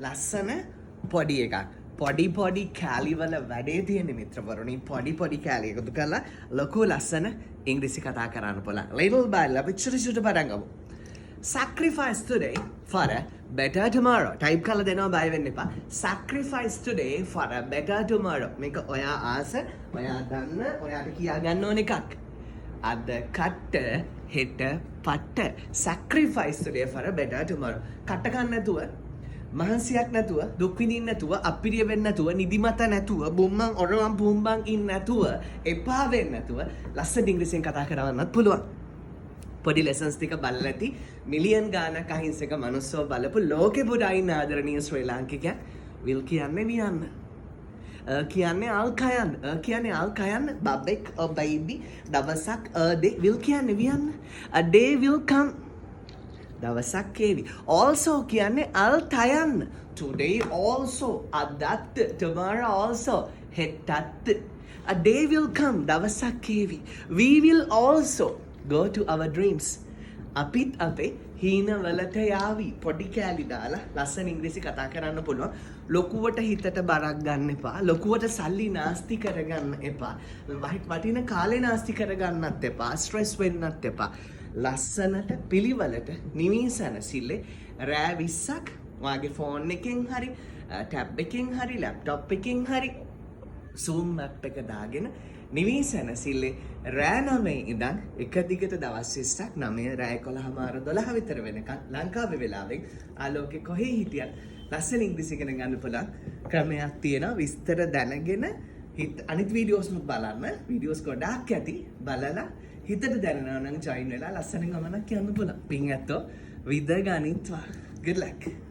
ලස්සන පොඩි එකක්. පොඩි කෑලිවල වැඩේ තියෙන මිත්‍රවරුනි පොඩි කෑලි එකතු කරලා ලොකු ලස්සන ඉංග්‍රීසි කතා කරන්න පුළුවන්. Little by little අපි චුටි පටන් ගමු. Sacrifice today for a better tomorrow. Type කරලා දෙනවා බය වෙන්න එපා. Sacrifice today for a better tomorrow. මේක ඔයා ආස, ඔයා දන්න, ඔයාට කියා ගන්න ඕන එකක්. අද කට්ට හෙට පට්ට. Sacrifice today for a better tomorrow. කට්ට ගන්න නැතුව මහන්සියක් නැතුව දුක් විඳින්න නැතුව අපිරිය වෙන්න නැතුව නිදිමත නැතුව බුම්මන් ඔරවම් බුම්බන් ඉන්න නැතුව එපා වෙන්න නැතුව ලස්සන ඉංග්‍රීසියෙන් කතා කරවන්නත් පුළුවන්. පොඩි ලෙසන්ස් ටික බලලා ඇති මිලියන් ගානක් අහිංසක මනුස්සෝ බලපු ලෝකෙ පුරායින ආදරණීය ශ්‍රී ලාංකිකයන් විල් කියන්නේ වියන්න. කියන්නේ අල්කයන් කියන්නේ අල්කයන් බබෙක් or baby දවසක් day will කියන්නේ වියන්න. A day will come දවසක් ඒවි. Also කියන්නේ අල්තයන්. Today also. අදත්. Tomorrow also. හෙටත්. A day will come. දවසක් ඒවි. We will also go to our dreams. අපිත් අපේ හීනවලට යාවි. පොඩි කෑලි දාලා ලස්සන ඉංග්‍රීසි කතා කරන්න පුළුවන්. ලොකුවට හිතට බරක් ගන්න එපා. ලොකුවට සල්ලි නාස්ති කරගන්න එපා. වටින කාලේ නාස්ති කරගන්නත් එපා. ස්ට්‍රෙස් වෙන්නත් එපා. ලස්සනට පිළිවෙලට නිවී සැනසිල්ලේ රෑ 20ක් ඔයාගේ ෆෝන් එකෙන් හරි ටැබ් එකෙන් හරි ලැප්ටොප් එකෙන් හරි Zoom app එක දාගෙන නිවී සැනසිල්ලේ රෑ 9 ඉඳන් එක දිගට දවස් 20ක් 9 රෑ 11:12 විතර වෙනකන් ලංකාවේ වෙලාවෙන් ආලෝකේ කොහේ හිටියත් ලස්සන ඉංග්‍රීසි ඉගෙන ගන්න පුළුවන් ක්‍රමයක් තියෙනවා. විස්තර දැනගෙන අනිත් වීඩියෝස් බලන්න. වීඩියෝස් ගොඩාක් ඇති බලලා හිතට දැනෙනවා නම් ජොයින් වෙලා ලස්සන ගමනක් යන්න පුළුවන්. පින් ඇත්තෝ විද ගනිත්වා. Good luck.